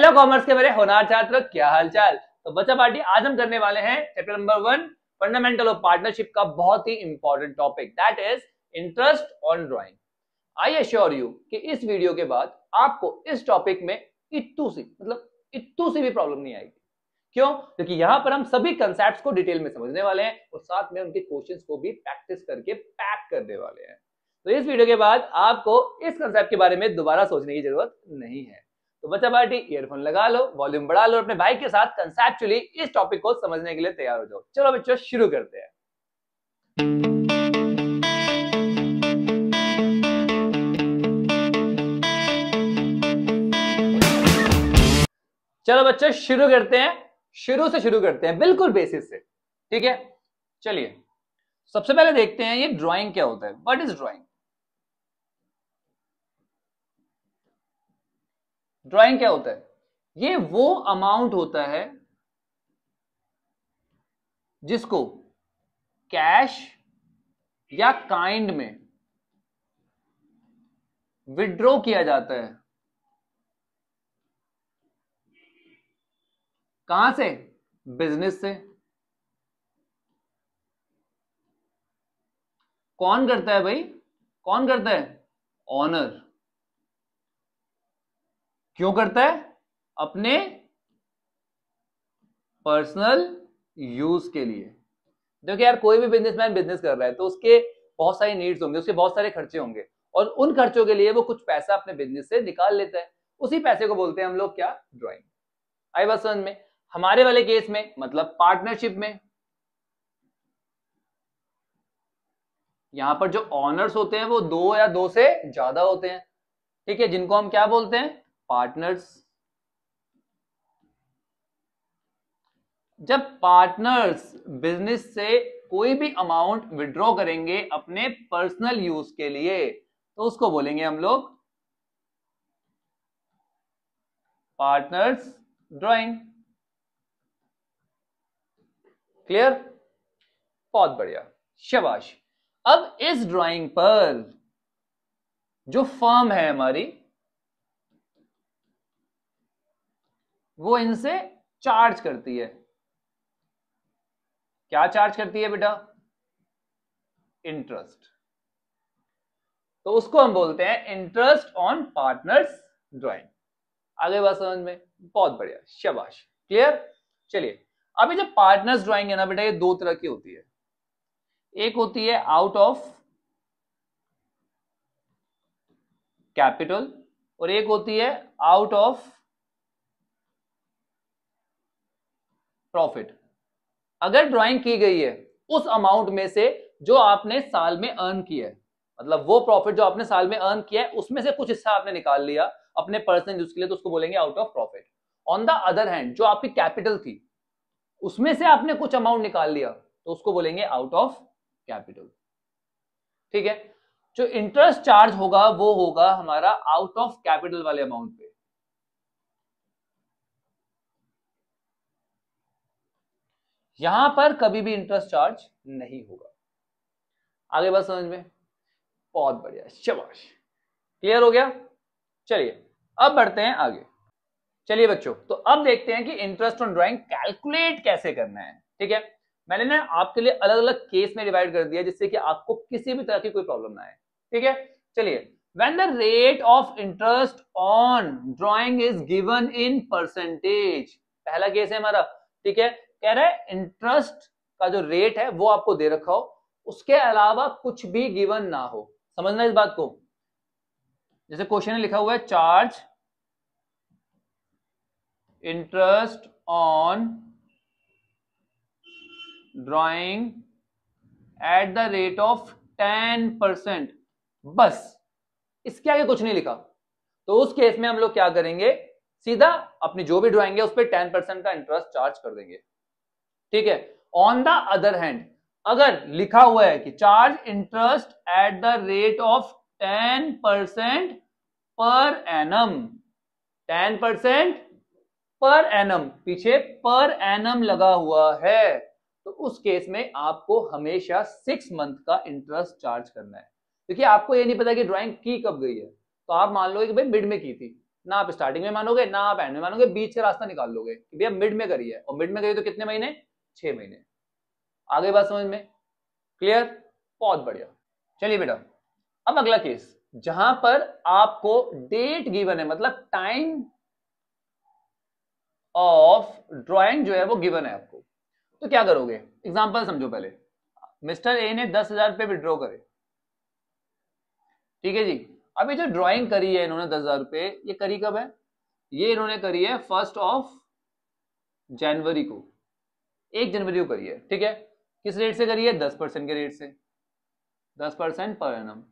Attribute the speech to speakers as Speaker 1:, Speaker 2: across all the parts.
Speaker 1: Hello commerce के मेरे होनहार छात्र, क्या हालचाल। तो बच्चा पार्टी, आज हम करने वाले हैं chapter number 1 fundamental of partnership का बहुत ही important topic, that is interest on drawing. I assure you कि इस वीडियो के बाद आपको इस टॉपिक में इत्तू सी भी प्रॉब्लम नहीं आएगी। क्यों? क्योंकि यहां पर हम सभी कंसेप्ट्स को डिटेल में समझने वाले हैं और साथ में उनके क्वेश्चंस को भी प्रैक्टिस करके पैक करने वाले हैं। तो इस वीडियो के बाद आपको इस कंसेप्ट के बारे में दोबारा सोचने की जरूरत नहीं है। तो बच्चा पार्टी, ईयरफोन लगा लो, वॉल्यूम बढ़ा लो, अपने भाई के साथ कंसेप्चुअली इस टॉपिक को समझने के लिए तैयार हो जाओ। चलो बच्चों, शुरू करते हैं। चलो बच्चों, शुरू करते हैं, शुरू से शुरू करते हैं, बिल्कुल बेसिस से। ठीक है, चलिए सबसे पहले देखते हैं ये ड्राइंग क्या होता है। What is drawing? ड्राइंग क्या होता है? ये वो अमाउंट होता है जिसको कैश या काइंड में विड्रॉ किया जाता है। कहां से? बिजनेस से। कौन करता है भाई? कौन करता है? ऑनर। क्यों करता है? अपने पर्सनल यूज के लिए। देखो यार, कोई भी बिजनेसमैन बिजनेस कर रहा है तो उसके बहुत सारी नीड्स होंगे, उसके बहुत सारे खर्चे होंगे और उन खर्चों के लिए वो कुछ पैसा अपने बिजनेस से निकाल लेता है। उसी पैसे को बोलते हैं हम लोग क्या? ड्राइंग। आई बात समझ में? हमारे वाले केस में मतलब पार्टनरशिप में यहां पर जो ऑनर्स होते हैं वो दो या दो से ज्यादा होते हैं। ठीक है, जिनको हम क्या बोलते हैं? पार्टनर्स। जब पार्टनर्स बिजनेस से कोई भी अमाउंट विड्रॉ करेंगे अपने पर्सनल यूज के लिए तो उसको बोलेंगे हम लोग पार्टनर्स ड्राइंग। क्लियर? बहुत बढ़िया, शाबाश। अब इस ड्राइंग पर जो फर्म है हमारी वो इनसे चार्ज करती है। क्या चार्ज करती है बेटा? इंटरेस्ट। तो उसको हम बोलते हैं इंटरेस्ट ऑन पार्टनर्स ड्राइंग। आगे बात समझ में? बहुत बढ़िया, शाबाश। क्लियर? चलिए, अभी जो पार्टनर्स ड्राइंग है ना बेटा, ये दो तरह की होती है। एक होती है आउट ऑफ कैपिटल और एक होती है आउट ऑफ प्रॉफिट। अगर ड्राइंग की गई है उस अमाउंट में से जो आपने साल में अर्न किया है, मतलब वो प्रॉफिट जो आपने साल में अर्न किया है उसमें से कुछ हिस्सा आपने निकाल लिया अपने पर्सनल यूज के लिए, तो उसको बोलेंगे out of profit. On the other hand, जो आपकी कैपिटल थी उसमें से आपने कुछ अमाउंट निकाल लिया तो उसको बोलेंगे आउट ऑफ कैपिटल। ठीक है, जो इंटरेस्ट चार्ज होगा वो होगा हमारा आउट ऑफ कैपिटल वाले अमाउंट पे। यहां पर कभी भी इंटरेस्ट चार्ज नहीं होगा। आगे बात समझ में? बहुत बढ़िया, शाबाश। क्लियर हो गया? चलिए अब बढ़ते हैं आगे। चलिए बच्चों, तो अब देखते हैं कि इंटरेस्ट ऑन ड्राइंग कैलकुलेट कैसे करना है। ठीक है, मैंने ना आपके लिए अलग अलग केस में डिवाइड कर दिया जिससे कि आपको किसी भी तरह की कोई प्रॉब्लम ना आए। ठीक है, चलिए, when the rate of interest on drawing is given in percentage, पहला केस है हमारा। ठीक है, कह रहा है इंटरेस्ट का जो रेट है वो आपको दे रखा हो, उसके अलावा कुछ भी गिवन ना हो। समझना इस बात को। जैसे क्वेश्चन में लिखा हुआ है charge interest on drawing eight the rate of 10%, बस इसके आगे कुछ नहीं लिखा। तो उस केस में हम लोग क्या करेंगे? सीधा अपनी जो भी ड्राइंग है उस पर 10% का इंटरेस्ट चार्ज कर देंगे। ठीक है, ऑन द अदर हैंड अगर लिखा हुआ है कि charge interest eight the rate of 10% per annum, 10% per annum, पीछे पर एनम लगा हुआ है, तो उस केस में आपको हमेशा 6 मंथ का इंटरेस्ट चार्ज करना है। क्योंकि आपको ये नहीं पता कि ड्राइंग की कब गई है। तो आप मान लो कि भाई मिड में की थी, ना आप स्टार्टिंग में मानोगे ना आप एंड में मानोगे, बीच का रास्ता निकाल लोगे कि भैया मिड में करी है, और मिड में करी तो कितने महीने, 6 महीने। आगे बात समझ में, क्लियर, बहुत बढ़िया। चलिए बेटा, अब अगला केस जहां पर आपको डेट गिवन है, मतलब टाइम ऑफ ड्राइंग जो है वो गिवन है आपको, तो क्या करोगे? एग्जांपल समझो पहले, मिस्टर ए ने 10,000 रुपए विड्रॉ करे, ठीक है जी। अब ये जो ड्राइंग करी है इन्होंने 10,000 रुपए, ये करी कब है? ये इन्होंने करी है 1 जनवरी को, 1 जनवरी को करी है, ठीक है। किस रेट से करी है? 10% के रेट से, 10% पर एनम,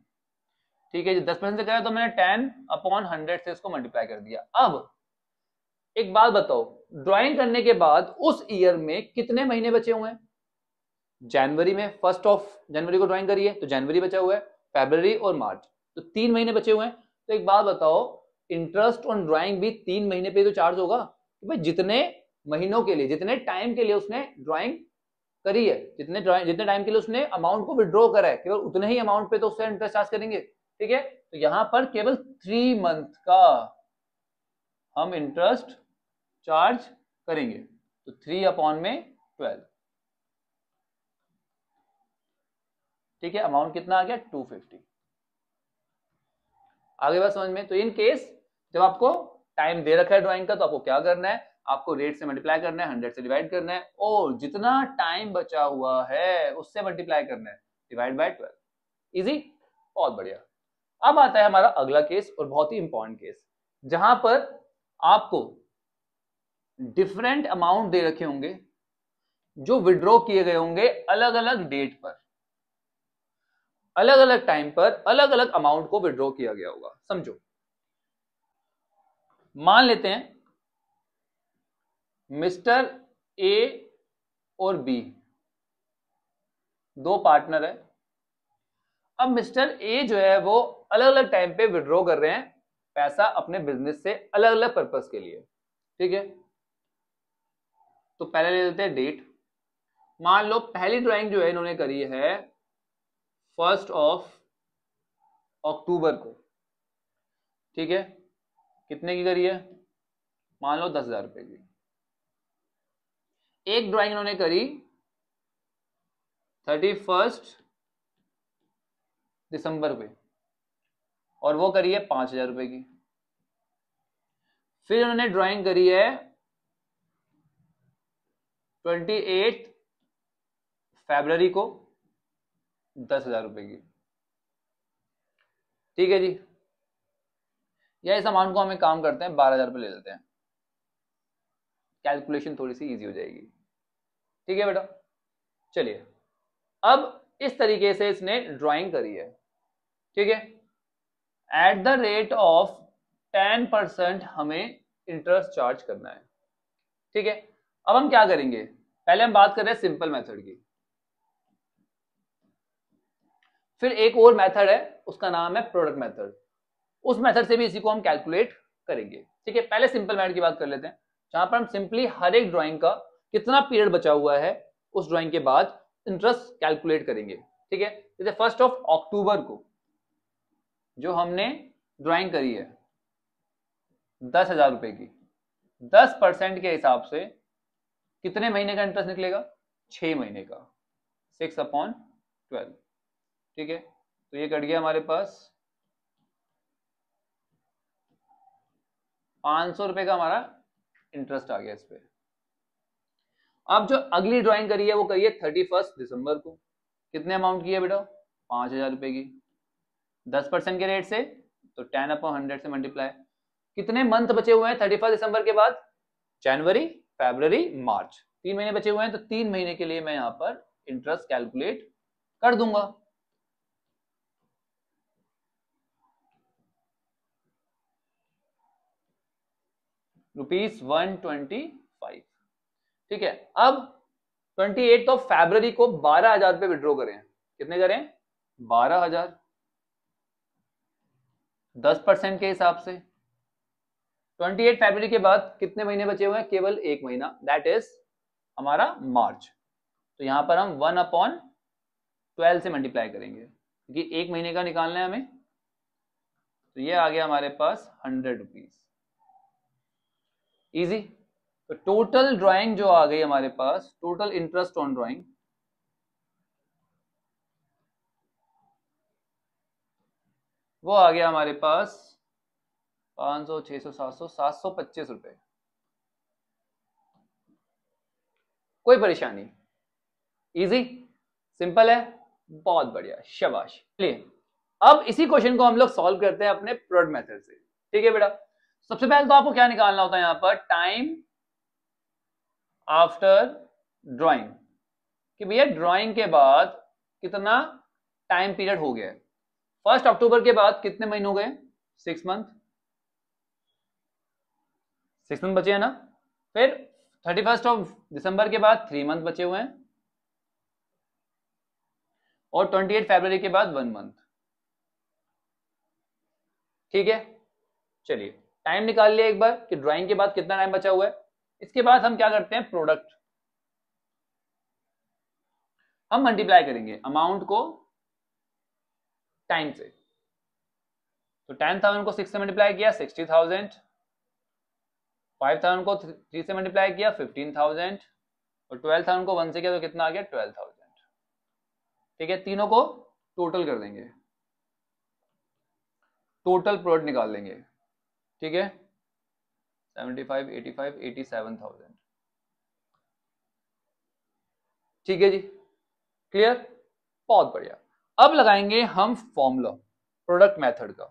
Speaker 1: ठीक है जी। 10% से करा तो मैंने 10/100 से इसको मल्टीप्लाई कर दिया। अब एक बात बताओ, ड्राइंग करने के बाद उस ईयर में कितने महीने बचे हुए हैं? जनवरी में 1 जनवरी को ड्राइंग करी है तो जनवरी बचा हुआ है, फरवरी और मार्च, तो 3 महीने बचे हुए हैं। तो एक बात बताओ, इंटरेस्ट ऑन ड्राइंग भी 3 महीने पे तो चार्ज होगा कि भाई जितने महीनों के लिए, जितने टाइम के लिए उसने ड्राइंग करी है, जितने टाइम के लिए उसने अमाउंट को विड्रॉ करा है, केवल उतने ही अमाउंट पे तो उससे इंटरेस्ट चार्ज करेंगे, ठीक है। तो यहां पर केवल 3 मंथ का हम इंटरेस्ट चार्ज करेंगे, तो 3/12, ठीक है। अमाउंट कितना आ गया? 250। आगे बात समझ में। तो इन केस जब आपको टाइम दे रखा है ड्राइंग का, तो आपको क्या करना है? आपको रेट से मल्टीप्लाई करना है, 100 से डिवाइड करना है, और जितना टाइम बचा हुआ है उससे मल्टीप्लाई करना है, डिवाइड बाय 12। इजी, बहुत बढ़िया। अब आता है हमारा अगला केस, और बहुत ही इंपॉर्टेंट केस, जहां पर आपको डिफरेंट अमाउंट दे रखे होंगे जो विड्रॉ किए गए होंगे अलग अलग डेट पर, अलग अलग टाइम पर अलग अलग अमाउंट को विड्रॉ किया गया होगा। समझो, मान लेते हैं मिस्टर ए और बी दो पार्टनर है। अब मिस्टर ए जो है वो अलग अलग टाइम पे विड्रॉ कर रहे हैं पैसा अपने बिजनेस से, अलग अलग पर्पस के लिए, ठीक है। तो पहले ले लेते हैं डेट। मान लो पहली ड्राइंग जो है इन्होंने करी है 1 अक्टूबर को, ठीक है। कितने की करी है? मान लो 10,000 रुपए की। एक ड्राइंग इन्होंने करी 31 दिसंबर पे, और वो करी है 5,000 रुपए की। फिर इन्होंने ड्राइंग करी है 28 फरवरी को 10,000 रुपए की, ठीक है जी। या इस अमाउंट को हम एक काम करते हैं, 12,000 रुपए ले लेते हैं, कैलकुलेशन थोड़ी सी इजी हो जाएगी, ठीक है बेटा। चलिए, अब इस तरीके से इसने ड्राइंग करी है, ठीक है। एट द रेट ऑफ 10% हमें इंटरेस्ट चार्ज करना है, ठीक है। अब हम क्या करेंगे? पहले हम बात कर रहे हैं सिंपल मेथड की, फिर एक और मेथड है उसका नाम है प्रोडक्ट मेथड, उस मेथड से भी इसी को हम कैलकुलेट करेंगे, ठीक है। पहले सिंपल मेथड की बात कर लेते हैं, जहां पर हम सिंपली हर एक ड्राइंग का कितना पीरियड बचा हुआ है उस ड्राइंग के बाद इंटरेस्ट कैलकुलेट करेंगे, ठीक है। जैसे 1 अक्टूबर को जो हमने ड्राइंग करी है 10,000 रुपए की, 10% के हिसाब से कितने महीने का इंटरेस्ट निकलेगा? 6 महीने का, 6/12, ठीक है। तो ये कट गया हमारे पास 500 रुपए का हमारा इंटरेस्ट आ गया इस पे। अब जो अगली ड्राइंग करी है वो करी है 31 दिसंबर को, कितने अमाउंट की है बेटा? 5,000 रुपए की, 10% के रेट से, तो 10/100 से मल्टीप्लाई। कितने मंथ बचे हुए हैं 31 दिसंबर के बाद? जनवरी, फरवरी, मार्च, 3 महीने बचे हुए हैं, तो 3 महीने के लिए मैं यहां पर इंटरेस्ट कैलकुलेट कर दूंगा। ₹125, ठीक है। अब 28 फरवरी को 12,000 रुपए विड्रॉ करें, कितने करें? 12,000, 10% के हिसाब से। 28 फरवरी के बाद कितने महीने बचे हुए हैं? केवल 1 महीना, दैट इज हमारा मार्च। तो यहां पर हम 1/12 से मल्टीप्लाई करेंगे, क्योंकि 1 महीने का निकालना है हमें। तो ये आ गया हमारे पास 100 रुपीज, इजी। तो टोटल ड्राइंग जो आ गई हमारे पास, टोटल इंटरेस्ट ऑन ड्राइंग, वो आ गया हमारे पास 500, 600, 700, 725 रुपए। कोई परेशानी, इजी, सिंपल है, बहुत बढ़िया, शाबाश। चलिए अब इसी क्वेश्चन को हम लोग सॉल्व करते हैं अपने प्रोडक्ट मेथड से। ठीक है बेटा, सबसे पहले तो आपको क्या निकालना होता है यहां पर, टाइम आफ्टर ड्राइंग, कि भैया ड्राइंग के बाद कितना टाइम पीरियड हो गया है। 1 अक्टूबर के बाद कितने महीने हो गए, 6 मंथ, 6 मंथ बचे हैं ना। फिर 31 दिसंबर के बाद 3 मंथ बचे हुए हैं, और 28 फरवरी के बाद 1 मंथ। ठीक है, चलिए टाइम निकाल लिया एक बार कि ड्राइंग के बाद कितना टाइम बचा हुआ है। इसके बाद हम क्या करते हैं, प्रोडक्ट, हम मल्टीप्लाई करेंगे अमाउंट को टाइम से। तो 10,000 को 6 से मल्टीप्लाई किया 60,000, 5,000 को 3 से मल्टीप्लाई किया 15,000, और 12,000 को 1 से किया तो कितना आ गया, 12,000। ठीक है, तीनों को टोटल कर देंगे, टोटल प्रोडक्ट निकाल लेंगे। ठीक है, 75, 85, 87,000। ठीक है जी, क्लियर, बहुत बढ़िया। अब लगाएंगे हम फॉर्मूला प्रोडक्ट मेथड का।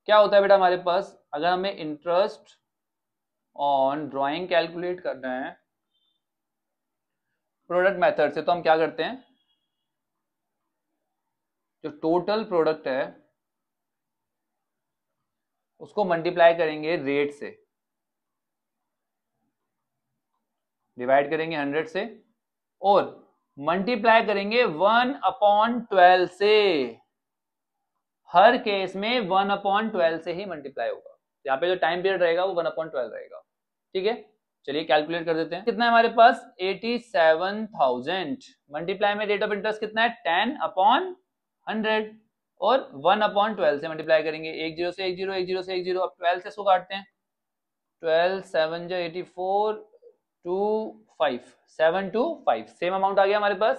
Speaker 1: क्या होता है बेटा हमारे पास, अगर हमें इंटरेस्ट ऑन ड्राइंग कैलकुलेट करना है प्रोडक्ट मेथड से, तो हम क्या करते हैं, जो टोटल प्रोडक्ट है उसको मल्टीप्लाई करेंगे रेट से, डिवाइड करेंगे 100 से, और मल्टीप्लाई करेंगे 1/12 से। हर केस में 1/12 से ही मल्टीप्लाई होगा। यहाँ पे जो टाइम पीरियड रहेगा वो 1/12 रहेगा। ठीक है, चलिए कैलकुलेट कर देते हैं। कितना है हमारे पास, 87,000, मल्टीप्लाई में रेट ऑफ इंटरेस्ट कितना है, 10/100, और 1/12 से मल्टीप्लाई करेंगे, 10 से 10, 10 से 10, अब 12 से इसको काटते हैं, 12 7 84 2 5 7 2 5, सेम अमाउंट आ गया हमारे पास।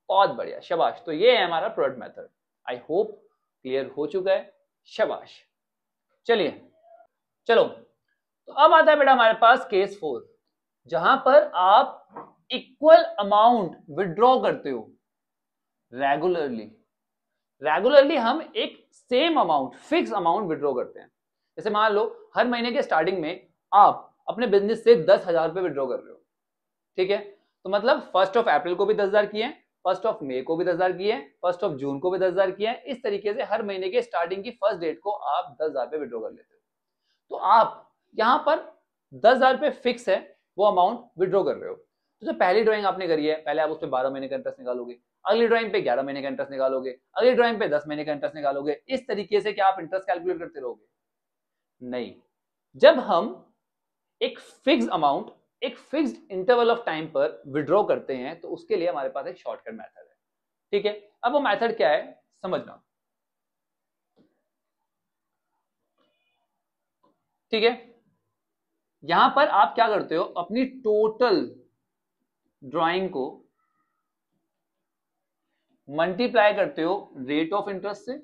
Speaker 1: बहुत बढ़िया, शाबाश। तो ये है हमारा product method. I hope clear हो चुका है, शाबाश। चलिए चलो, तो अब आता है बेटा हमारे पास केस 4, जहां पर आप इक्वल अमाउंट विड्रॉ करते हो रेगुलरली। रेगुलरली हम एक same amount, fix amount withdraw करते हैं। जैसे मान लो हर महीने के स्टार्टिंग में आप अपने बिजनेस से 10,000 रुपए विड्रॉ कर रहे हो। ठीक है, तो मतलब 1 अप्रैल को भी 10,000 किए, 1 मई को भी 10,000 किए, 1 जून को भी 10,000 किए। इस तरीके से हर महीने के स्टार्टिंग की फर्स्ट डेट को आप 10,000 रुपए विड्रॉ कर लेते हो। तो आप यहां पर 10,000 रुपए फिक्स है, वो अमाउंट विड्रॉ कर रहे हो। तो जो पहली ड्राइंग आपने करी है, पहले आप उस पर 12 महीने का इंटरेस्ट निकालोगे, अगली ड्राइंग पे 11 महीने का इंटरेस्ट निकालोगे, अगली ड्राइंग पे 10 महीने का इंटरेस्ट निकालोगे। इस तरीके से क्या आप इंटरेस्ट कैलकुलेट करते रहोगे? नहीं, जब हम एक फिक्स अमाउंट एक फिक्स्ड इंटरवल ऑफ टाइम पर विड्रॉ करते हैं, तो उसके लिए हमारे पास एक शॉर्टकट मेथड है। ठीक है, अब वो मेथड क्या है समझना। ठीक है, यहां पर आप क्या करते हो, अपनी टोटल ड्राइंग को मल्टीप्लाई करते हो रेट ऑफ इंटरेस्ट से,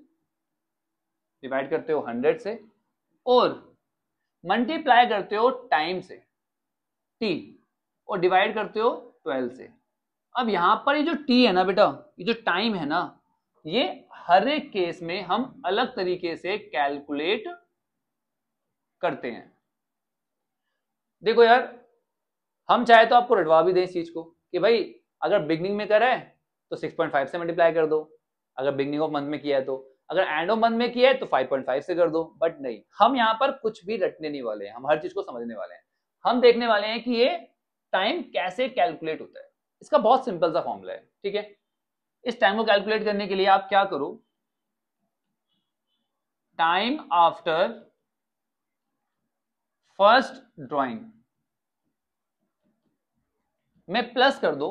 Speaker 1: डिवाइड करते हो 100 से, और मल्टीप्लाई करते हो टाइम से, टी, और डिवाइड करते हो 12 से। अब यहां पर ये जो टी है ना बेटा, ये जो टाइम है ना, ये हर एक केस में हम अलग तरीके से कैलकुलेट करते हैं। देखो यार, हम चाहे तो आपको रटवा भी दें इस चीज को कि भाई अगर बिगनिंग में करा है तो 6.5 से मल्टीप्लाई कर दो, अगर बिगनिंग ऑफ मंथ में किया है तो, अगर एंड ऑफ मंथ में किया है तो 5.5 से कर दो। बट नहीं, हम यहां पर कुछ भी रटने नहीं वाले हैं, हम हर चीज को समझने वाले हैं। हम देखने वाले हैं कि ये टाइम कैसे कैलकुलेट होता है। इसका बहुत सिंपल सा फॉर्मूला है। ठीक है, इस टाइम को कैलकुलेट करने के लिए आप क्या करो, टाइम आफ्टर फर्स्ट ड्राइंग में प्लस कर दो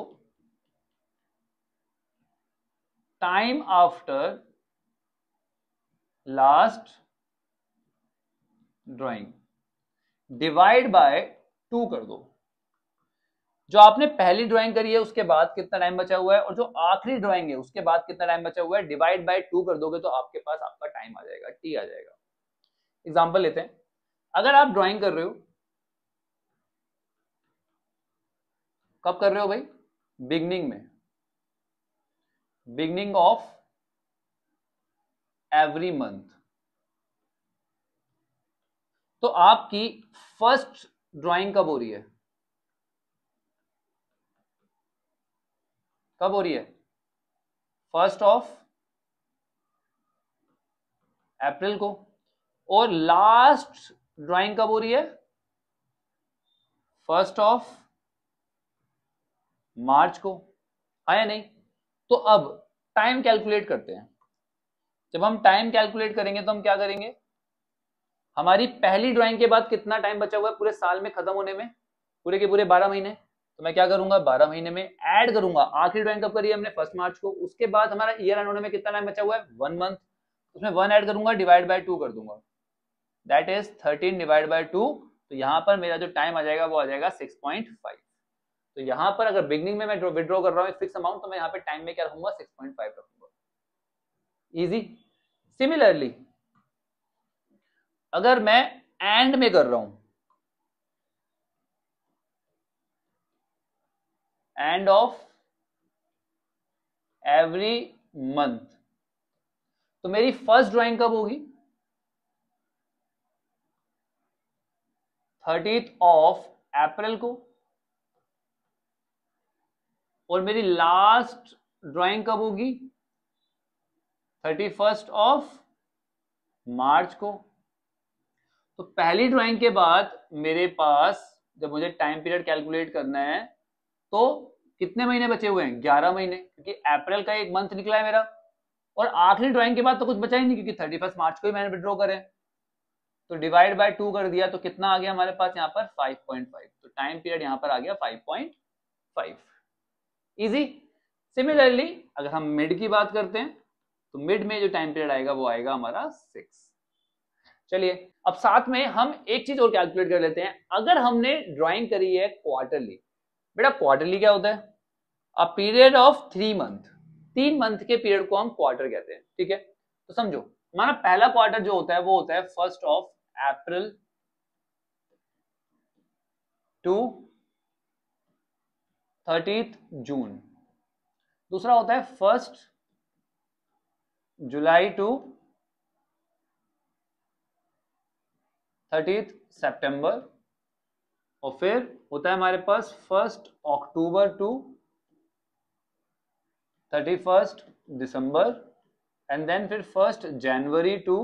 Speaker 1: time after last drawing. Divide by 2 कर दो। जो आपने पहली ड्राइंग करी है उसके बाद कितना टाइम बचा हुआ है, और जो आखिरी ड्राइंग है उसके बाद कितना टाइम बचा हुआ है, डिवाइड बाय 2 कर दोगे तो आपके पास आपका टाइम आ जाएगा, टी आ जाएगा। एग्जांपल लेते हैं, अगर आप ड्राइंग कर रहे हो, कब कर रहे हो भाई, बिगनिंग में, बिगनिंग ऑफ एवरी मंथ, तो आपकी फर्स्ट ड्राइंग कब हो रही है, कब हो रही है, फर्स्ट ऑफ अप्रैल को, और लास्ट ड्राइंग कब हो रही है, फर्स्ट ऑफ मार्च को, है या नहीं। तो अब टाइम कैलकुलेट करते हैं। जब हम टाइम कैलकुलेट करेंगे तो हम क्या करेंगे, हमारी पहली ड्राइंग के बाद कितना टाइम बचा हुआ है पूरे साल में खत्म होने में, पूरे के पूरे 12 महीने, तो मैं क्या करूंगा 12 महीने में ऐड करूंगा, आखिरी ड्राइंग कब करी है हमने, फर्स्ट मार्च को, उसके बाद हमारा ईयर एंड होने में कितना टाइम बचा हुआ है, 1 मंथ, उसमें 1 ऐड करूंगा, डिवाइड बाय 2 कर दूंगा, दैट इज 13 डिवाइड बाय 2। तो यहां पर मेरा जो टाइम आ जाएगा वो आ जाएगा 6.5। तो यहां पर अगर बिगनिंग में मैं विड्रॉ कर रहा हूं फिक्स अमाउंट, तो मैं यहाँ पे टाइम में क्या रखूंगा, 6.5 रखूंगा। इजी। सिमिलरली अगर मैं एंड में कर रहा हूं, एंड ऑफ एवरी मंथ, तो मेरी फर्स्ट ड्राइंग कब होगी, 30th ऑफ अप्रैल को, और मेरी लास्ट ड्राइंग कब होगी, 31st ऑफ मार्च को। तो पहली ड्राइंग के बाद मेरे पास जब मुझे टाइम पीरियड कैलकुलेट करना है तो कितने महीने बचे हुए हैं, 11 महीने, क्योंकि अप्रैल का एक मंथ निकला है मेरा, और आखिरी ड्राइंग के बाद तो कुछ बचा ही नहीं क्योंकि 31 मार्च को ही मैंने विड्रॉ करे। तो डिवाइड बाय 2 कर दिया तो कितना आ गया हमारे पास यहाँ पर 5.5। तो टाइम पीरियड यहाँ पर आ गया 5.5। इजी। सिमिलरली अगर हम मिड की बात करते हैं तो मिड में जो टाइम पीरियड आएगा वो आएगा हमारा 6। चलिए अब साथ में हम एक चीज और कैलकुलेट कर लेते हैं। अगर हमने ड्राइंग करी है क्वार्टरली, बेटा क्वार्टरली क्या होता है, a period of 3 month, 3 month के पीरियड को हम क्वार्टर कहते हैं, ठीक है। तो समझो हमारा पहला क्वार्टर जो होता है वो होता है 1 ऑफ अप्रैल टू 30th जून, दूसरा होता है 1 जुलाई टू 30th सितंबर, और फिर होता है हमारे पास 1 अक्टूबर टू 31 दिसंबर, एंड देन फिर 1 जनवरी टू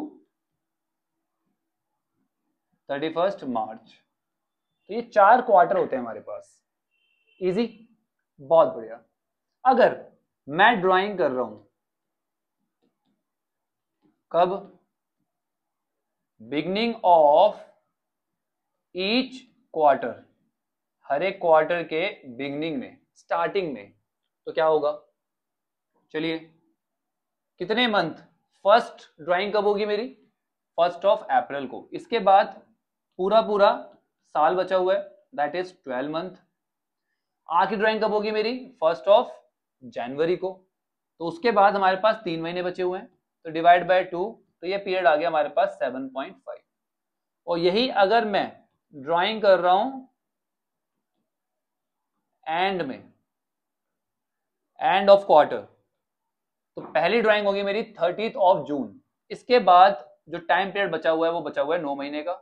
Speaker 1: 31 मार्च। तो ये 4 क्वार्टर होते हैं हमारे पास। इजी, बहुत बढ़िया। अगर मैं ड्राइंग कर रहा हूं कब, बिगनिंग ऑफ ईच क्वार्टर, हर एक क्वार्टर के बिगनिंग में, स्टार्टिंग में, तो क्या होगा, चलिए कितने मंथ, फर्स्ट ड्राइंग कब होगी मेरी, 1 ऑफ अप्रैल को, इसके बाद पूरा पूरा साल बचा हुआ है दैट इज 12 मंथ। आखिरी ड्राइंग कब होगी मेरी, 1 ऑफ जनवरी को, तो उसके बाद हमारे पास 3 महीने बचे हुए हैं, तो डिवाइड बाय 2, तो ये पीरियड आ गया हमारे पास 7.5। और यही अगर मैं ड्राइंग कर रहा हूं एंड में, एंड ऑफ क्वार्टर, तो पहली ड्राइंग होगी मेरी 30th ऑफ जून, इसके बाद जो टाइम पीरियड बचा हुआ है वो बचा हुआ है 9 महीने का,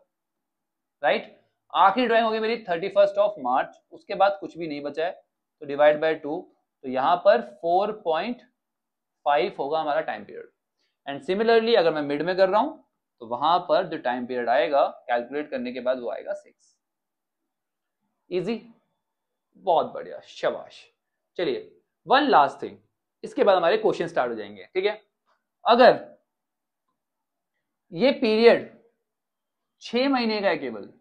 Speaker 1: राइट। आखिरी ड्राइंग होगी मेरी 31 ऑफ मार्च, उसके बाद कुछ भी नहीं बचा है, तो डिवाइड बाय 2, तो यहां पर 4.5 होगा हमारा टाइम पीरियड। एंड सिमिलरली अगर मैं मिड में कर रहा हूं तो वहां पर जो टाइम पीरियड आएगा कैलकुलेट करने के बाद वो आएगा 6। इजी, बहुत बढ़िया, शाबाश। चलिए वन लास्ट थिंग, इसके बाद हमारे क्वेश्चन स्टार्ट हो जाएंगे, ठीक है। अगर ये पीरियड 6 महीने का है, केवल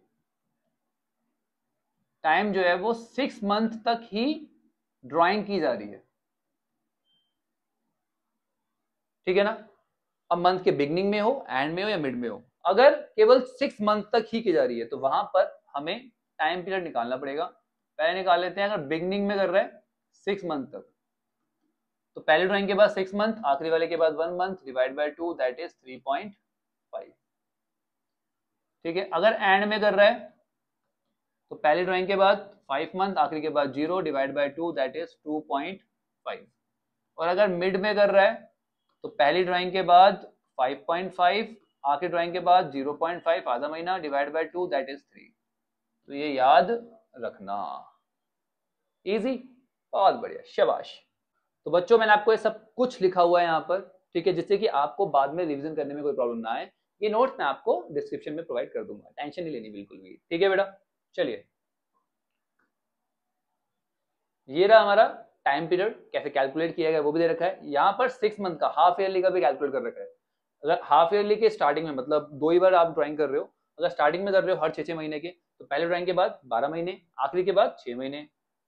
Speaker 1: टाइम जो है वो 6 मंथ तक ही ड्राइंग की जा रही है, ठीक है ना। अब मंथ के बिगनिंग में हो, एंड में हो या मिड में हो, अगर केवल 6 मंथ तक ही की जा रही है तो वहां पर हमें टाइम पीरियड निकालना पड़ेगा। पहले निकाल लेते हैं, अगर बिगनिंग में कर रहे हैं 6 मंथ तक, तो पहली ड्राइंग के बाद 6 मंथ, आखिरी वाले के बाद 1 month, divide by 2 that is 3.5। ठीक है, अगर एंड में कर रहा है तो पहली ड्राइंग के बाद 5 मंथ, आखिरी के बाद 0, डिवाइड बाय 2 दैट इज 2.5। और अगर मिड में कर रहा है तो पहली ड्राइंग के बाद 5.5, आखिरी ड्राइंग के बाद 0.5, आधा महीना, डिवाइड बाय 2 दैट इज 3। तो ये याद रखना, इजी, बहुत बढ़िया, शाबाश। तो बच्चों मैंने आपको ये सब कुछ लिखा हुआ है यहाँ पर, ठीक है, जिससे कि आपको बाद में रिवीजन करने में कोई प्रॉब्लम ना आए। ये नोट्स मैं आपको डिस्क्रिप्शन में प्रोवाइड कर दूंगा, टेंशन नहीं लेनी बिल्कुल भी। ठीक है बेटा, चलिए, ये रहा हमारा टाइम पीरियड, कैसे कैलकुलेट किया गया वो भी दे रखा है यहाँ पर। 6 मंथ का, हाफ ईयरली का भी कैलकुलेट कर रखा है। अगर हाफ ईयरली के स्टार्टिंग में, मतलब 2 ही बार आप ड्राइंग कर रहे हो, अगर स्टार्टिंग में कर रहे हो हर 6 महीने के, तो पहले ड्राइंग के बाद 12 महीने, आखिरी के बाद 6 महीने,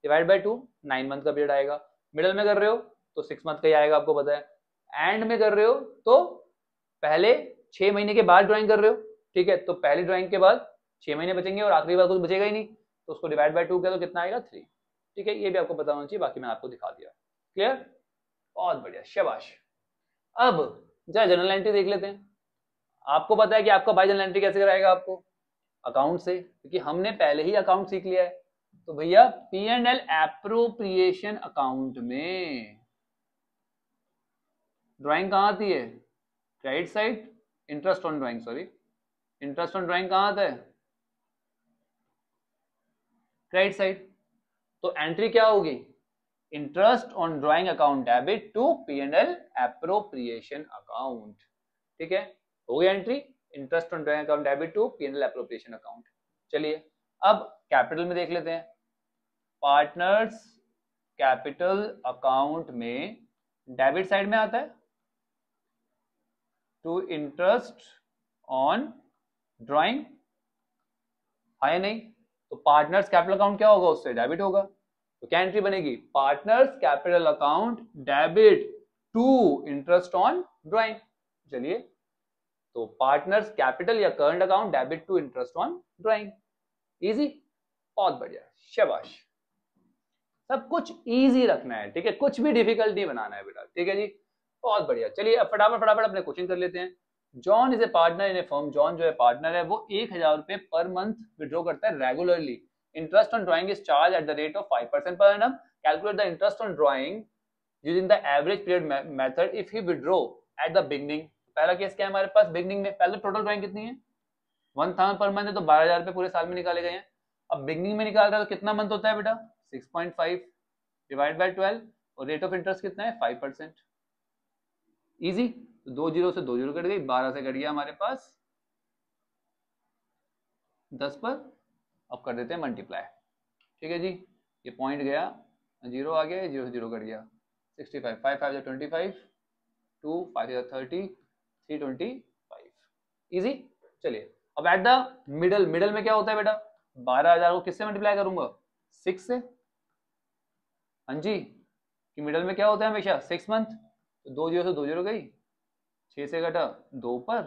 Speaker 1: डिवाइड बाय 2 9 मंथ का पीरियड आएगा। मिडल में कर रहे हो तो 6 मंथ का ही आएगा, आपको पता है। एंड में कर रहे हो तो पहले 6 महीने के बाद ड्राइंग कर रहे हो, ठीक है, तो पहली ड्राइंग के बाद 6 महीने बचेंगे और आखिरी बार कुछ बचेगा ही नहीं, तो उसको डिवाइड बाय 2 किया तो कितना आएगा 3। ठीक है, ये भी आपको पता होना चाहिए, बाकी मैंने आपको दिखा दिया। क्लियर, बहुत बढ़िया, शाबाश। अब जरा जनरल एंट्री देख लेते हैं। आपको पता है कि आपका भाई जनरल एंट्री कैसे कराएगा आपको, अकाउंट से, क्योंकि हमने पहले ही अकाउंट सीख लिया है। तो भैया P&L एप्रोप्रिएशन अकाउंट में ड्राइंग कहाँ आती है, credit side, interest on drawing, sorry, interest on drawing कहाँ आता है, क्रेडिट साइड। तो एंट्री क्या होगी, interest on drawing account debit to P&L appropriation account. ठीक है, हो गई entry, interest on drawing account debit to P&L appropriation account. चलिए अब कैपिटल में देख लेते हैं। पार्टनर्स कैपिटल अकाउंट में डेबिट साइड में आता है टू इंटरेस्ट ऑन ड्राइंग, है नहीं, तो पार्टनर्स कैपिटल अकाउंट क्या होगा, उससे डेबिट होगा। तो क्या एंट्री बनेगी, partners capital account debit to interest on drawing. चलिए, तो पार्टनर्स कैपिटल या current account debit to interest on drawing, easy, बहुत बढ़िया, शाबाश। सब कुछ इजी रखना है, ठीक है, कुछ भी डिफिकल्ट नहीं बनाना है बेटा। ठीक है जी, बहुत बढ़िया। चलिए अब फटाफट अपने क्वेश्चन कर लेते हैं। John is a partner in A firm, John जो है पार्टनर है, वो 1000 रुपए पर मंथ विड्रॉ करता है regularly. Interest on drawing is charge at the rate of 5% per annum. Calculate the interest on drawing using the average period method if he withdraw at the beginning. पहला case क्या है हमारे पास, beginning में। पहले total drawing कितनी है, 1000 per month है, तो 12000 रुपए पूरे साल में निकाले गए हैं। अब बिगनिंग में निकाल रहा है तो कितना मंथ होता है बेटा, 6.5 डिवाइड बाय 12, और रेट ऑफ इंटरेस्ट कितना है 5%। इजी, तो 2 जीरो से 2 जीरो कट गई, 12 से कट गया हमारे पास 10 पर। अब कर देते हैं मल्टीप्लाई। ठीक है जी, ये पॉइंट गया, जीरो आ गया, 0 से 0 कट गया, 65, 5 5 25, 2 5 30, 325, इजी। चलिए अब एट द मिडल, मिडल में क्या होता है बेटा, 12000 को किससे मल्टीप्लाई करूंगा, 6 से। हाँ जी, कि मिडल में क्या होता है हमेशा, 6 मंथ, तो 2 जीरो से 2 जीरो गई, 6 से घटा 2 पर,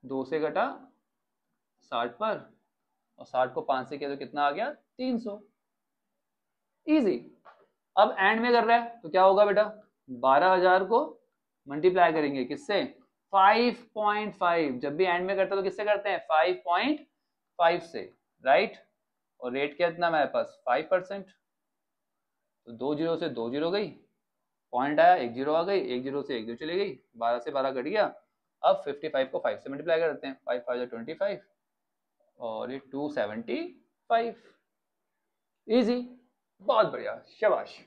Speaker 1: 2 से घटा 60 पर, और 60 को 5 से किया तो कितना आ गया 300, इजी। अब एंड में कर रहा है तो क्या होगा बेटा, 12000 को मल्टीप्लाई करेंगे किससे, 5.5। जब भी एंड में करते हैं तो किससे करते हैं, 5.5 से, राइट। और रेट कितना हमारे पास 5%, तो 2 जीरो से 2 जीरो गई, पॉइंट आया, 1 जीरो आ गई, 1 जीरो से 1 जीरो चली गई, 12 से 12 कट गया। अब 55 को 5 से मल्टीप्लाई करते हैं, 5 5 25, और ये 275, इजी, बहुत बढ़िया, शाबाश।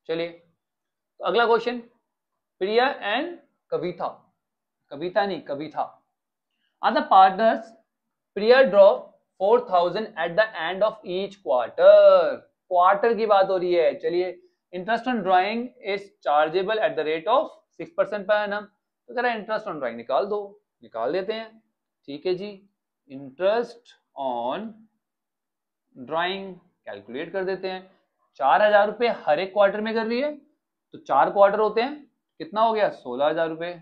Speaker 1: चलिए तो अगला question, Priya and Kavita, Kavita नहीं Kavita, are the partners. Priya draw 4000 at the end of each quarter, quarter की बात हो रही है। चलिए, interest on drawing is chargeable at the rate of 6% per annum. तो कह रहा है इंटरेस्ट ऑन ड्राइंग निकाल दो, निकाल देते हैं। ठीक है जी, इंटरेस्ट ऑन ड्राइंग कैलकुलेट कर देते हैं। 4000 रुपए हर एक क्वार्टर में कर रही है, तो 4 क्वार्टर होते हैं, कितना हो गया 16000 रुपए।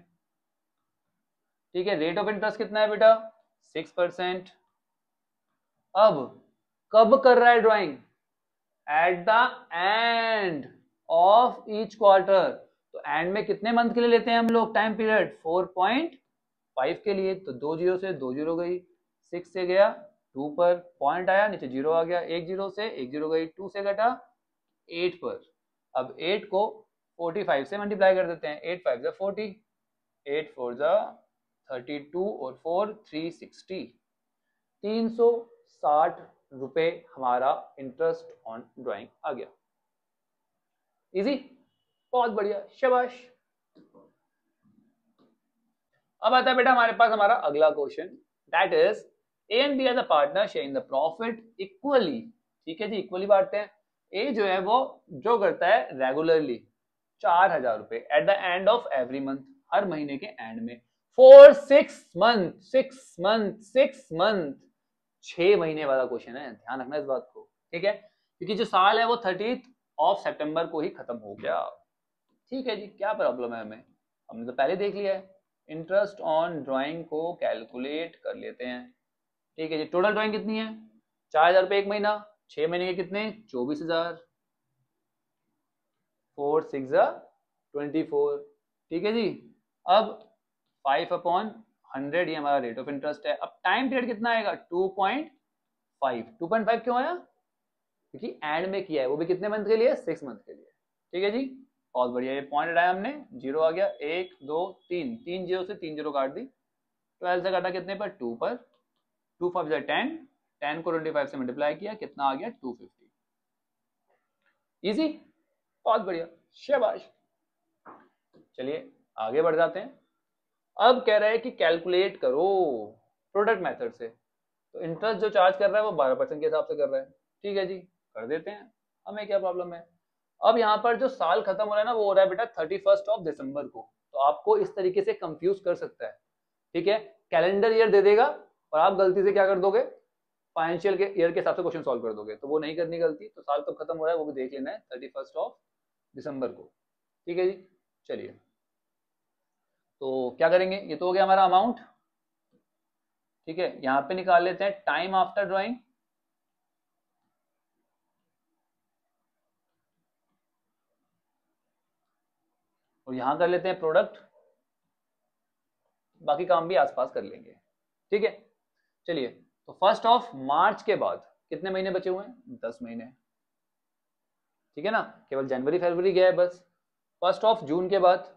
Speaker 1: ठीक है, रेट ऑफ इंटरेस्ट कितना है बेटा 6%। अब कब कर रहा है drawing? Eight the end of each quarter. तो एंड में कितने मंथ के लिए लेते हैं हम लोग टाइम पीरियड? 4.5 के लिए। तो 2 जीरो से 2 जीरो गई, 6 से गया 2 पर, पॉइंट आया, नीचे जीरो आ गया, 1 जीरो से 1 जीरो गई, 2 से घटा 8 पर। अब 8 को 45 से मल्टीप्लाई कर देते हैं, 8 5 जा 40, 8 4 जा 32 और 4 360, 360 रुपए हमारा इंटरेस्ट ऑन ड्राइंग आ गया। इजी, बहुत बढ़िया, शाबाश। अब आता है बेटा हमारे पास हमारा अगला question, that is A and B are the partner sharing the profit equally. ठीक है जी, इक्वली बांटते हैं। ए जो है वो जो करता है रेगुलरली 4000 रुपए at the end of every month, हर महीने के एंड में, फॉर 6 मंथ। 6 महीने वाला क्वेश्चन है, ध्यान रखना इस बात को, ठीक है, क्योंकि जो साल है वो 30 सितंबर को ही खत्म हो गया। ठीक है जी, क्या प्रॉब्लम है हमें? हमने तो पहले देख लिया है। इंटरेस्ट ऑन ड्राइंग को कैलकुलेट कर लेते हैं। ठीक है जी, टोटल ड्राइंग कितनी है? 4000 रुपये एक महीना, 6 महीने के कितने? 24,000, 4 6 24। ठीक है जी, अब 5/100 ये हमारा रेट ऑफ इंटरेस्ट है। अब टाइम पीरियड कितना आएगा? 2.5। 2.5 क्यों आया? क्योंकि एंड में किया है, वो भी कितने मंथ के लिए? 6 मंथ के लिए। ठीक है जी, बहुत बढ़िया। ये पॉइंट हटाया हमने, जीरो आ गया, 1 2 3, 3 जीरो से 3 जीरो काट दी, 12 से काटा कितने पर? 2 पर, 2 5 10, 10 को 25 से मल्टीप्लाई किया, कितना आ गया? 250। इजी, बहुत बढ़िया, शाबाश। चलिए आगे बढ़ जाते हैं। अब कह रहा है कि कैलकुलेट करो प्रोडक्ट मेथड से। तो इंटरेस्ट जो चार्ज कर रहा है वो 12% के हिसाब से कर रहा है। ठीक है जी, कर देते हैं, हमें क्या प्रॉब्लम है। अब यहाँ पर जो साल खत्म हो रहा है ना, वो हो रहा है बेटा 31 दिसंबर को। तो आपको इस तरीके से कंफ्यूज कर सकता है। ठीक है, कैलेंडर ईयर दे देगा और आप गलती से क्या कर दोगे? फाइनेंशियल के ईयर के हिसाब से क्वेश्चन सॉल्व कर दोगे, तो वो नहीं करनी गलती। तो साल तो खत्म हो रहा है, वो भी देख लेना है 31 दिसंबर को। ठीक है जी, चलिए तो क्या करेंगे? ये तो हो गया हमारा अमाउंट। ठीक है, यहाँ पे निकाल लेते हैं टाइम आफ्टर ड्राइंग। और यहां कर लेते हैं प्रोडक्ट, बाकी काम भी आसपास कर लेंगे। ठीक है, चलिए तो 1 मार्च के बाद कितने महीने बचे हुए हैं? 10 महीने। ठीक है ना, केवल जनवरी फरवरी गया है बस। 1 जून के बाद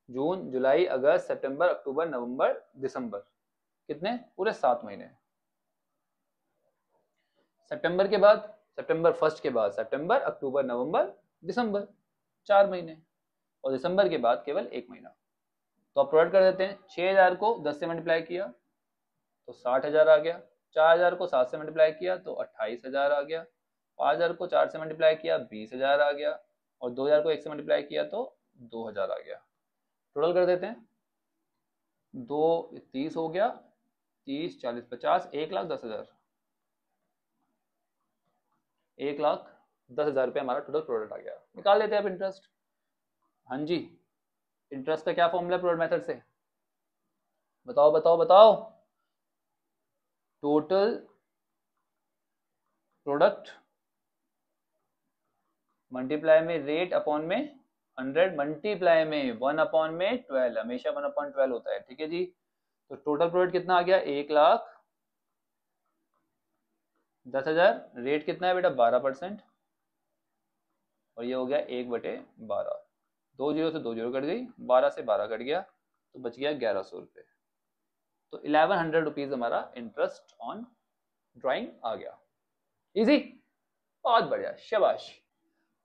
Speaker 1: जून जुलाई अगस्त सितंबर अक्टूबर नवंबर दिसंबर, कितने? पूरे 7 महीने। सितंबर के बाद, सितंबर 1 के बाद सितंबर अक्टूबर नवंबर दिसंबर, 4 महीने। और दिसंबर के बाद केवल 1 महीना। तो आप प्रोडक्ट कर देते हैं। 6000 को 10 से मल्टीप्लाई किया तो 60,000 आ गया, 4000 को 7 से मल्टीप्लाई किया तो 28,000 आ गया, 5000 को 4 से मल्टीप्लाई किया 20,000 आ गया, और 2000 को 1 से मल्टीप्लाई किया तो 2000 आ गया। टोटल कर देते हैं, 2 30 हो गया, 30 40 50, 1,10,000, 1,10,000 रुपये हमारा टोटल प्रोडक्ट आ गया। निकाल लेते हैं अब इंटरेस्ट। हाँ जी, इंटरेस्ट का क्या फॉर्मूला है प्रोडक्ट मेथड से? बताओ बताओ बताओ। टोटल प्रोडक्ट मल्टीप्लाई में रेट अपॉन में 100, मल्टीप्लाई में 1/12, हमेशा 1/12 होता है। ठीक है जी, तो टोटल प्रोडक्ट कितना आ गया? 1,10,000। रेट कितना है बेटा? 12%, और ये हो गया 1/12। 2 जीरो से 2 जीरो कट गई, 12 से 12 कट गया, तो बच गया 1100 रुपये। तो 1100 रुपीज हमारा इंटरेस्ट ऑन ड्राइंग आ गया। इजी, बहुत बढ़िया, शाबाश।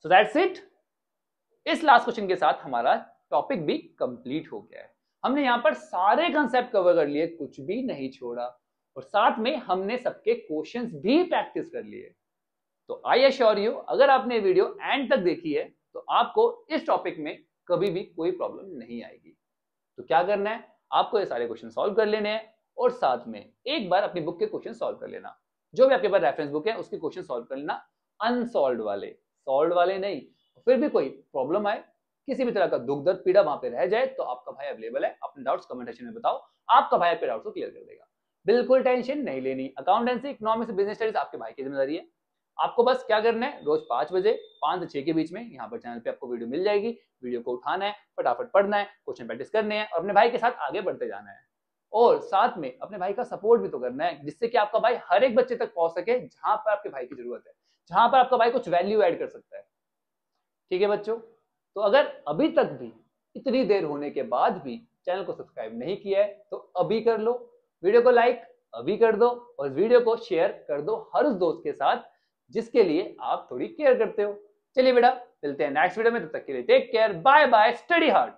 Speaker 1: So that's it. इस लास्ट क्वेश्चन के साथ हमारा टॉपिक भी कंप्लीट हो गया है। हमने यहां पर सारे कंसेप्ट कवर कर लिए, कुछ भी नहीं छोड़ा, और साथ में हमने सबके क्वेश्चंस भी प्रैक्टिस कर लिए। तो आई एश्योर यू, अगर आपने वीडियो एंड तक देखी है तो आपको इस टॉपिक में कभी भी कोई प्रॉब्लम नहीं आएगी। तो क्या करना है? आपको ये सारे क्वेश्चन सॉल्व कर लेने हैं, और साथ में एक बार अपनी बुक के क्वेश्चन सॉल्व कर लेना। जो भी आपके पास रेफरेंस बुक है उसके क्वेश्चन सॉल्व कर लेना, अनसॉल्व्ड वाले, सॉल्व्ड वाले नहीं। फिर भी कोई प्रॉब्लम आए, किसी भी तरह का दुख दर्द पीड़ा वहां पे रह जाए, तो आपका भाई अवेलेबल है। अपने डाउट्स कमेंट सेक्शन में बताओ, आपका भाई आपके डाउट्स को क्लियर कर देगा। बिल्कुल टेंशन नहीं लेनी। अकाउंटेंसी, इकोनॉमिक्स, बिजनेस स्टडीज आपके भाई की जिम्मेदारी है। आपको बस क्या करना है, रोज 5 बजे 5 से 6 के बीच में यहाँ पर चैनल पे आपको वीडियो मिल जाएगी। वीडियो को उठाना है, फटाफट पढ़ना है, क्वेश्चन प्रैक्टिस करने हैं और अपने भाई के साथ आगे बढ़ते जाना है। और साथ में अपने भाई का सपोर्ट भी तो करना है, जिससे कि आपका भाई हर एक बच्चे तक पहुंच सके जहां पर आपके भाई की जरूरत है, जहां पर आपका भाई कुछ वैल्यू ऐड कर सकता है। ठीक है बच्चों, तो अगर अभी तक भी इतनी देर होने के बाद भी चैनल को सब्सक्राइब नहीं किया है तो अभी कर लो, वीडियो को लाइक अभी कर दो और वीडियो को शेयर कर दो हर उस दोस्त के साथ जिसके लिए आप थोड़ी केयर करते हो। चलिए बेटा, मिलते हैं नेक्स्ट वीडियो में, तब तक के लिए take care, bye bye, study hard.